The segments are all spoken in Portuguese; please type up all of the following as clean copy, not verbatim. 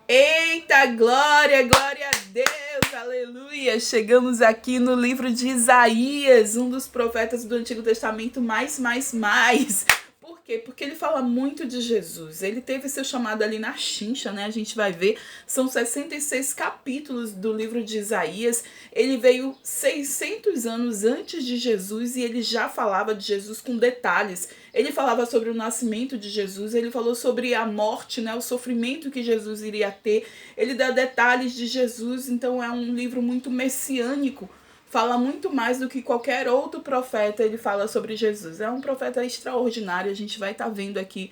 Eita, glória, glória a Deus, aleluia! Chegamos aqui no livro de Isaías, um dos profetas do Antigo Testamento mais. Por quê? Porque ele fala muito de Jesus. Ele teve seu chamado ali na chincha, né? A gente vai ver, são 66 capítulos do livro de Isaías. Ele veio 600 anos antes de Jesus e ele já falava de Jesus com detalhes. Ele falava sobre o nascimento de Jesus, ele falou sobre a morte, né? O sofrimento que Jesus iria ter. Ele dá detalhes de Jesus, então é um livro muito messiânico. Fala muito mais do que qualquer outro profeta, ele fala sobre Jesus. É um profeta extraordinário, a gente vai estar vendo aqui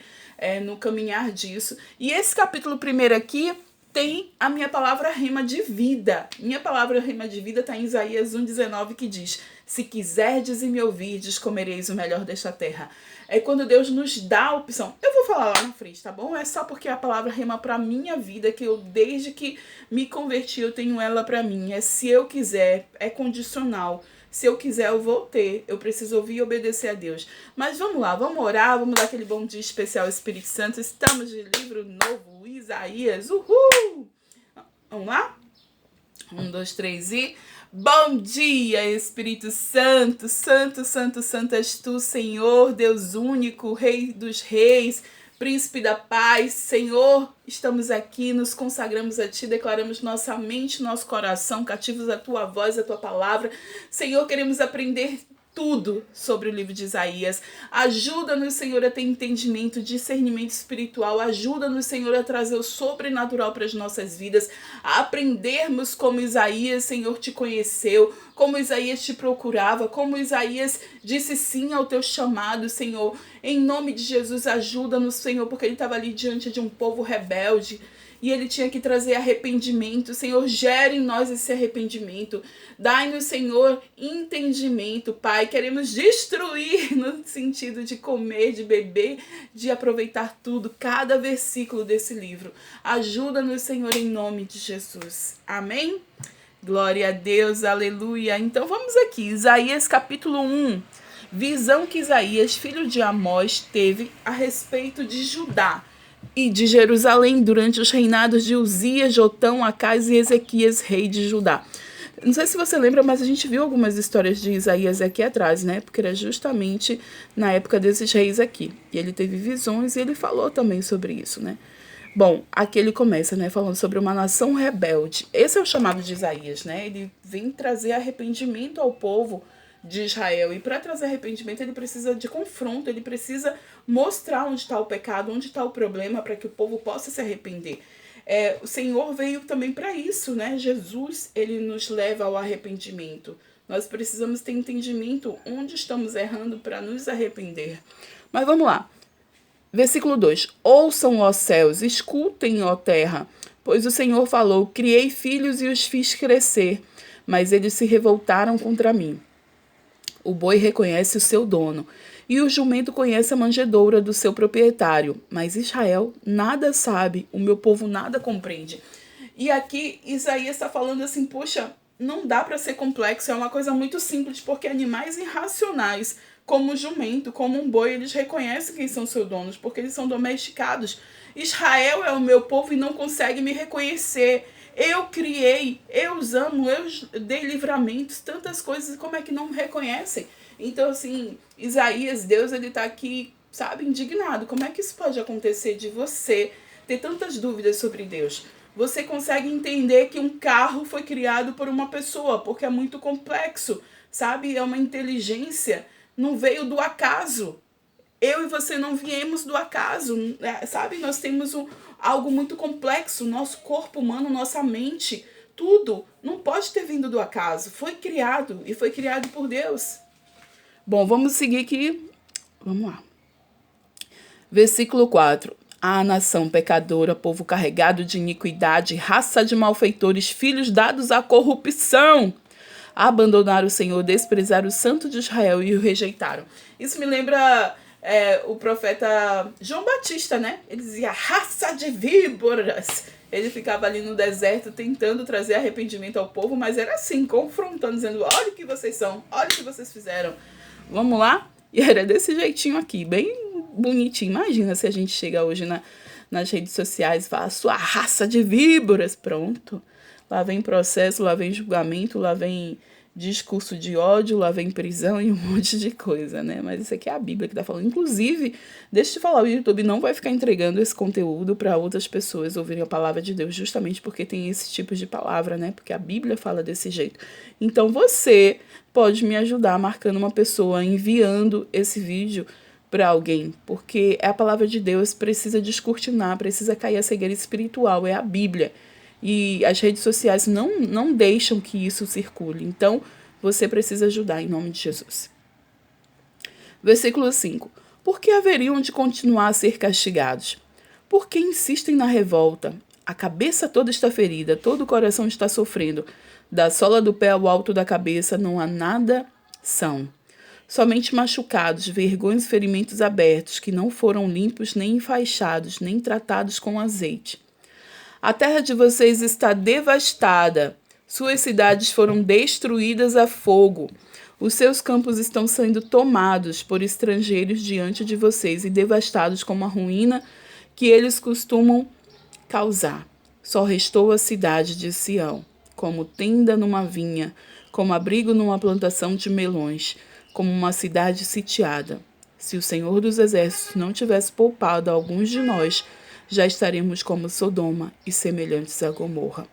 no caminhar disso. E esse capítulo primeiro aqui tem a minha palavra rema de vida. Minha palavra rema de vida está em Isaías 1,19, que diz: se quiserdes e me ouvirdes, comereis o melhor desta terra. É quando Deus nos dá a opção. Eu vou falar lá na frente, tá bom? É só porque a palavra rema para minha vida, que eu, desde que me converti, eu tenho ela para mim. É se eu quiser, é condicional. Se eu quiser, eu vou ter. Eu preciso ouvir e obedecer a Deus. Mas vamos lá, vamos orar, vamos dar aquele bom dia especial ao Espírito Santo. Estamos de livro novo, Isaías. Uhul! Vamos lá? 1, 2, 3 e... Bom dia, Espírito Santo, Santo, Santo, Santo és tu, Senhor, Deus único, Rei dos reis, Príncipe da paz. Senhor, estamos aqui, nos consagramos a ti, declaramos nossa mente, nosso coração, cativos à tua voz, à tua palavra. Senhor, queremos aprender tudo sobre o livro de Isaías. Ajuda-nos, Senhor, a ter entendimento, discernimento espiritual. Ajuda-nos, Senhor, a trazer o sobrenatural para as nossas vidas. A aprendermos como Isaías, Senhor, te conheceu, como Isaías te procurava, como Isaías disse sim ao teu chamado, Senhor. Em nome de Jesus, ajuda-nos, Senhor, porque ele estava ali diante de um povo rebelde. E ele tinha que trazer arrependimento. Senhor, gere em nós esse arrependimento. Dai-nos, Senhor, entendimento, Pai. Queremos destruir no sentido de comer, de beber, de aproveitar tudo, cada versículo desse livro. Ajuda-nos, Senhor, em nome de Jesus. Amém? Glória a Deus, aleluia. Então vamos aqui, Isaías capítulo 1. Visão que Isaías, filho de Amós, teve a respeito de Judá e de Jerusalém durante os reinados de Uzias, Jotão, Acás e Ezequias, rei de Judá. Não sei se você lembra, mas a gente viu algumas histórias de Isaías aqui atrás, né? Porque era justamente na época desses reis aqui. E ele teve visões e ele falou também sobre isso, né? Bom, aqui ele começa, né, falando sobre uma nação rebelde. Esse é o chamado de Isaías, né? Ele vem trazer arrependimento ao povo de Israel. E para trazer arrependimento, ele precisa de confronto, ele precisa mostrar onde está o pecado, onde está o problema, para que o povo possa se arrepender. O Senhor veio também para isso, né? Jesus, ele nos leva ao arrependimento. Nós precisamos ter entendimento onde estamos errando para nos arrepender. Mas vamos lá. Versículo 2. Ouçam, ó céus, escutem, ó terra, pois o Senhor falou: criei filhos e os fiz crescer, mas eles se revoltaram contra mim. O boi reconhece o seu dono, e o jumento conhece a manjedoura do seu proprietário. Mas Israel nada sabe, o meu povo nada compreende. E aqui Isaías está falando assim, poxa, não dá para ser complexo, é uma coisa muito simples, porque animais irracionais, como o jumento, como um boi, eles reconhecem quem são seus donos, porque eles são domesticados. Israel é o meu povo e não consegue me reconhecer. Eu criei, eu os amo, eu dei livramentos, tantas coisas, como é que não me reconhecem? Então, assim, Isaías, Deus, ele tá aqui, sabe, indignado. Como é que isso pode acontecer de você ter tantas dúvidas sobre Deus? Você consegue entender que um carro foi criado por uma pessoa, porque é muito complexo, sabe? É uma inteligência, não veio do acaso. Eu e você não viemos do acaso, sabe? Nós temos algo muito complexo, nosso corpo humano, nossa mente, tudo não pode ter vindo do acaso. Foi criado e foi criado por Deus. Bom, vamos seguir aqui. Vamos lá. Versículo 4. A nação pecadora, povo carregado de iniquidade, raça de malfeitores, filhos dados à corrupção, abandonaram o Senhor, desprezaram o Santo de Israel e o rejeitaram. Isso me lembra o profeta João Batista, né? Ele dizia, raça de víboras. Ele ficava ali no deserto tentando trazer arrependimento ao povo, mas era assim, confrontando, dizendo, olha o que vocês são, olha o que vocês fizeram. Vamos lá? E era desse jeitinho aqui, bem bonitinho. Imagina se a gente chega hoje nas redes sociais, fala, sua raça de víboras, pronto. Lá vem processo, lá vem julgamento, lá vem discurso de ódio, lá vem prisão e um monte de coisa, né? Mas isso aqui é a Bíblia que tá falando. Inclusive, deixa eu te falar, o YouTube não vai ficar entregando esse conteúdo para outras pessoas ouvirem a palavra de Deus, justamente porque tem esse tipo de palavra, né? Porque a Bíblia fala desse jeito. Então, você pode me ajudar marcando uma pessoa, enviando esse vídeo para alguém, porque é a palavra de Deus, precisa descortinar, precisa cair a cegueira espiritual, é a Bíblia. E as redes sociais não deixam que isso circule. Então, você precisa ajudar em nome de Jesus. Versículo 5. Por que haveriam de continuar a ser castigados? Por que insistem na revolta? A cabeça toda está ferida, todo o coração está sofrendo. Da sola do pé ao alto da cabeça não há nada são. Somente machucados, vergonhas e ferimentos abertos, que não foram limpos, nem enfaixados, nem tratados com azeite. A terra de vocês está devastada. Suas cidades foram destruídas a fogo. Os seus campos estão sendo tomados por estrangeiros diante de vocês e devastados como a ruína que eles costumam causar. Só restou a cidade de Sião, como tenda numa vinha, como abrigo numa plantação de melões, como uma cidade sitiada. Se o Senhor dos Exércitos não tivesse poupado alguns de nós, já estaremos como Sodoma e semelhantes a Gomorra.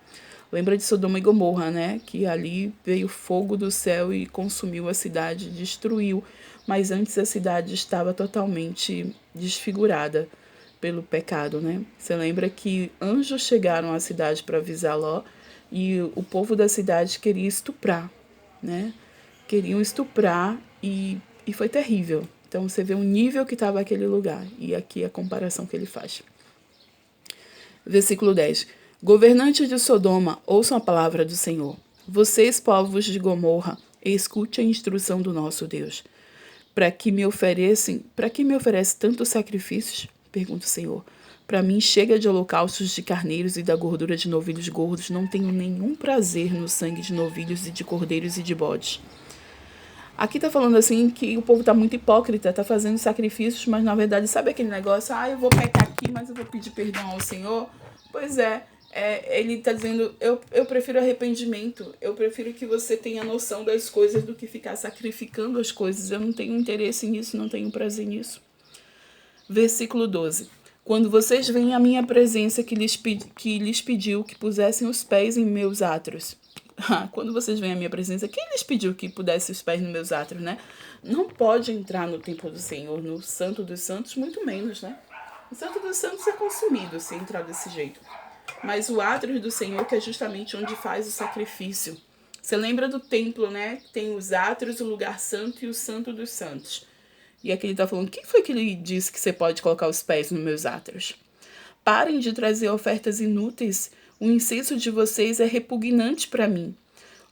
Lembra de Sodoma e Gomorra, né? Que ali veio fogo do céu e consumiu a cidade, destruiu. Mas antes a cidade estava totalmente desfigurada pelo pecado, né? Você lembra que anjos chegaram à cidade para avisar Ló e o povo da cidade queria estuprar, né? Queriam estuprar e foi terrível. Então você vê o nível que estava aquele lugar. E aqui a comparação que ele faz. Versículo 10. Governantes de Sodoma, ouçam a palavra do Senhor. Vocês, povos de Gomorra, escute a instrução do nosso Deus. Para que me oferece tantos sacrifícios? Pergunta o Senhor. Para mim chega de holocaustos de carneiros e da gordura de novilhos gordos. Não tenho nenhum prazer no sangue de novilhos e de cordeiros e de bodes. Aqui tá falando assim que o povo tá muito hipócrita, tá fazendo sacrifícios, mas na verdade, sabe aquele negócio? Eu vou pecar aqui, mas eu vou pedir perdão ao Senhor. Pois ele tá dizendo, eu prefiro arrependimento, eu prefiro que você tenha noção das coisas do que ficar sacrificando as coisas. Eu não tenho interesse nisso, não tenho prazer nisso. Versículo 12. Quando vocês veem a minha presença que lhes pediu que pusessem os pés em meus átrios. Quando vocês veem a minha presença, quem lhes pediu que pudesse os pés nos meus átrios, né? Não pode entrar no templo do Senhor, no Santo dos Santos, muito menos, né? O Santo dos Santos é consumido se entrar desse jeito. Mas o átrio do Senhor, que é justamente onde faz o sacrifício. Você lembra do templo, né? Tem os átrios, o lugar santo e o Santo dos Santos. E aqui ele tá falando, quem foi que ele disse que você pode colocar os pés nos meus átrios? Parem de trazer ofertas inúteis. O incenso de vocês é repugnante para mim.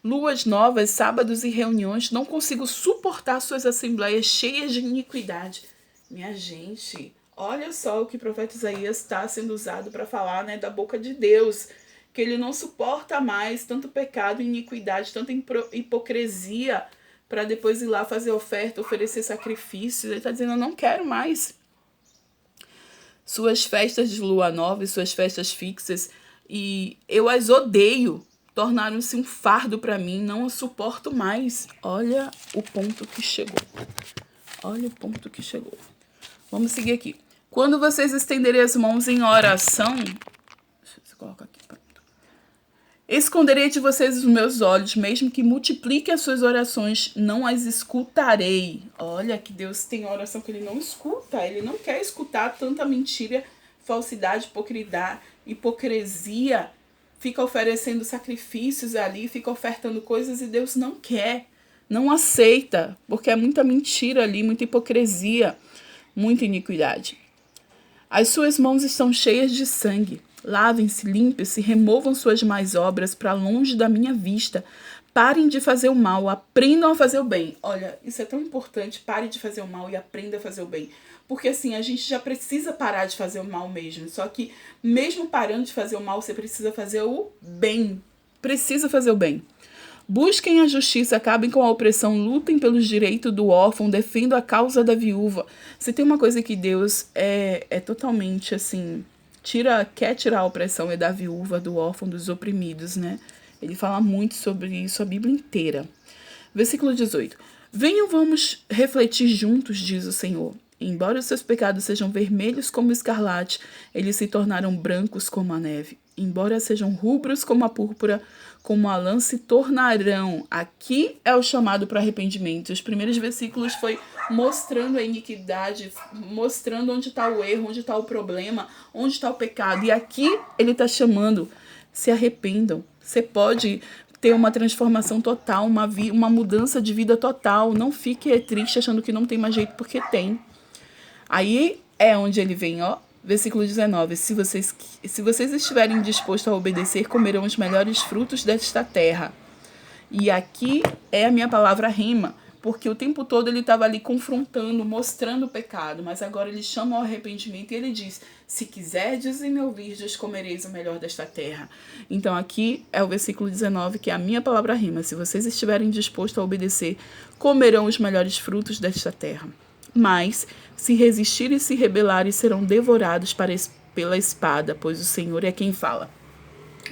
Luas novas, sábados e reuniões, não consigo suportar suas assembleias cheias de iniquidade. Minha gente, olha só o que o profeta Isaías está sendo usado para falar, né, da boca de Deus. Que ele não suporta mais tanto pecado e iniquidade, tanta hipocrisia, para depois ir lá fazer oferta, oferecer sacrifícios. Ele está dizendo, eu não quero mais. Suas festas de lua nova e suas festas fixas, e eu as odeio, tornaram-se um fardo para mim, não as suporto mais. Olha o ponto que chegou. Olha o ponto que chegou. Vamos seguir aqui. Quando vocês estenderem as mãos em oração, deixa eu colocar aqui, pronto. Esconderei de vocês os meus olhos, mesmo que multiplique as suas orações, não as escutarei. Olha que Deus tem oração que ele não escuta, ele não quer escutar tanta mentira, falsidade, hipocrisia, fica oferecendo sacrifícios ali, fica ofertando coisas e Deus não quer, não aceita, porque é muita mentira ali, muita hipocrisia, muita iniquidade. As suas mãos estão cheias de sangue. Lavem-se, limpem-se, removam suas más obras para longe da minha vista. Parem de fazer o mal, aprendam a fazer o bem. Olha, isso é tão importante, pare de fazer o mal e aprenda a fazer o bem. Porque assim, a gente já precisa parar de fazer o mal mesmo. Só que mesmo parando de fazer o mal, você precisa fazer o bem. Precisa fazer o bem. Busquem a justiça, acabem com a opressão, lutem pelos direitos do órfão, defendam a causa da viúva. Se tem uma coisa que Deus é totalmente assim, quer tirar a opressão é da viúva, do órfão, dos oprimidos, né? Ele fala muito sobre isso a Bíblia inteira. Versículo 18. Venham, vamos refletir juntos, diz o Senhor. Embora os seus pecados sejam vermelhos como o escarlate, eles se tornaram brancos como a neve. Embora sejam rubros como a púrpura, como a lã se tornarão. Aqui é o chamado para arrependimento. Os primeiros versículos foi mostrando a iniquidade, mostrando onde está o erro, onde está o problema, onde está o pecado. E aqui ele está chamando, se arrependam. Você pode ter uma transformação total, uma mudança de vida total. Não fique triste achando que não tem mais jeito, porque tem. Aí é onde ele vem, ó. Versículo 19. Se vocês estiverem dispostos a obedecer, comerão os melhores frutos desta terra. E aqui é a minha palavra rima, porque o tempo todo ele estava ali confrontando, mostrando o pecado, mas agora ele chama ao arrependimento e ele diz: se quiserdes e me ouvirdes, comereis o melhor desta terra. Então aqui é o versículo 19, que é a minha palavra rima. Se vocês estiverem dispostos a obedecer, comerão os melhores frutos desta terra. Mas, se resistirem e se rebelarem, serão devorados pela espada, pois o Senhor é quem fala.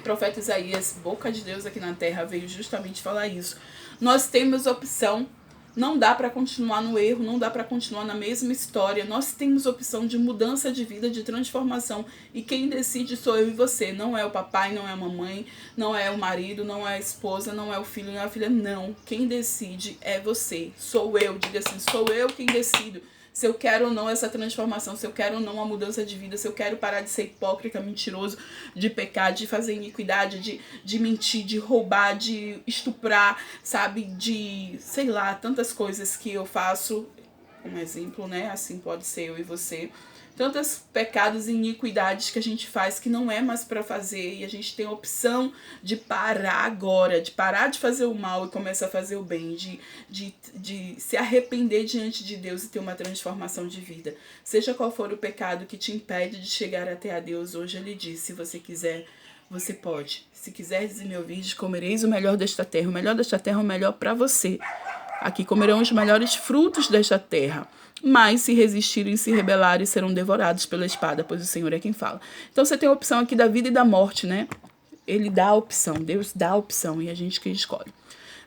O profeta Isaías, boca de Deus aqui na terra, veio justamente falar isso. Nós temos opção, não dá para continuar no erro, não dá para continuar na mesma história. Nós temos opção de mudança de vida, de transformação. E quem decide sou eu e você. Não é o papai, não é a mamãe, não é o marido, não é a esposa, não é o filho, não é a filha. Não. Quem decide é você. Sou eu. Diga assim, sou eu quem decido. Se eu quero ou não essa transformação, se eu quero ou não a mudança de vida, se eu quero parar de ser hipócrita, mentiroso, de pecar, de fazer iniquidade, de mentir, de roubar, de estuprar, sabe? De, sei lá, tantas coisas que eu faço, um exemplo, né? Assim pode ser eu e você. Tantos pecados e iniquidades que a gente faz que não é mais para fazer, e a gente tem a opção de parar agora, de parar de fazer o mal e começar a fazer o bem, de se arrepender diante de Deus e ter uma transformação de vida. Seja qual for o pecado que te impede de chegar até a Deus, hoje ele diz: se você quiser, você pode. Se quiseres e me ouvires, comereis o melhor desta terra. O melhor desta terra é o melhor para você. Aqui comerão os melhores frutos desta terra. Mas se resistirem e se rebelarem, serão devorados pela espada, pois o Senhor é quem fala. Então você tem a opção aqui da vida e da morte, né? Ele dá a opção, Deus dá a opção e a gente que escolhe.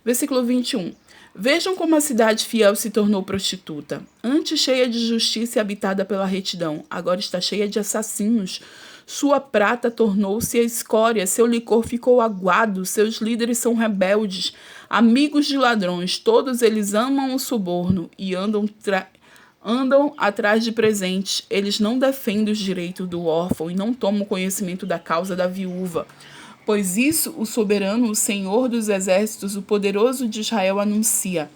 Versículo 21. Vejam como a cidade fiel se tornou prostituta. Antes cheia de justiça e habitada pela retidão, agora está cheia de assassinos. Sua prata tornou-se a escória, seu licor ficou aguado, seus líderes são rebeldes, amigos de ladrões, todos eles amam o suborno e andam atrás de presentes. Eles não defendem os direitos do órfão e não tomam conhecimento da causa da viúva. Pois isso o soberano, o Senhor dos exércitos, o poderoso de Israel anuncia: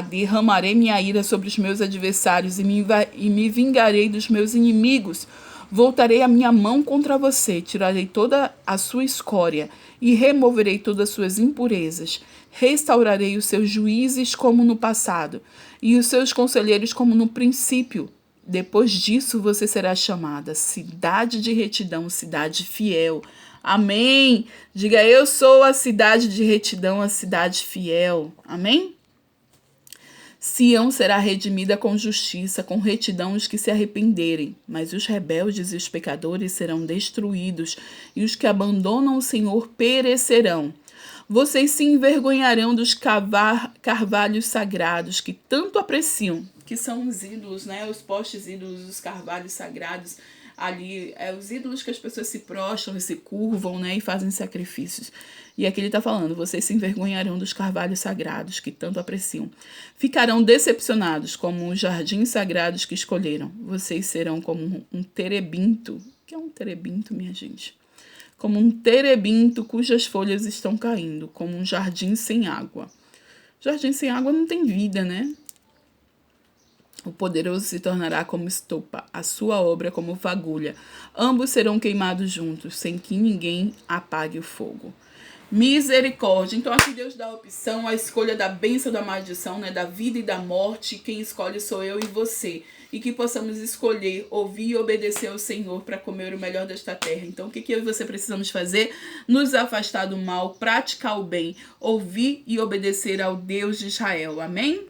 derramarei minha ira sobre os meus adversários e me vingarei dos meus inimigos. Voltarei a minha mão contra você, tirarei toda a sua escória e removerei todas as suas impurezas. Restaurarei os seus juízes como no passado e os seus conselheiros como no princípio. Depois disso você será chamada cidade de retidão, cidade fiel. Amém? Diga: eu sou a cidade de retidão, a cidade fiel. Amém? Sião será redimida com justiça, com retidão os que se arrependerem, mas os rebeldes e os pecadores serão destruídos, e os que abandonam o Senhor perecerão. Vocês se envergonharão dos carvalhos sagrados que tanto apreciam, que são os ídolos, né? Os postes ídolos, os carvalhos sagrados. Ali, os ídolos que as pessoas se prostram e se curvam, né, e fazem sacrifícios. E aqui ele está falando: vocês se envergonharão dos carvalhos sagrados que tanto apreciam. Ficarão decepcionados como os jardins sagrados que escolheram. Vocês serão como um terebinto. O que é um terebinto, minha gente? Como um terebinto cujas folhas estão caindo, como um jardim sem água. Jardim sem água não tem vida, né? O poderoso se tornará como estopa, a sua obra como fagulha. Ambos serão queimados juntos, sem que ninguém apague o fogo. Misericórdia. Então aqui Deus dá a opção, a escolha da bênção, da maldição, né? Da vida e da morte. Quem escolhe sou eu e você. E que possamos escolher, ouvir e obedecer ao Senhor para comer o melhor desta terra. Então o que eu e você precisamos fazer? Nos afastar do mal, praticar o bem, ouvir e obedecer ao Deus de Israel. Amém?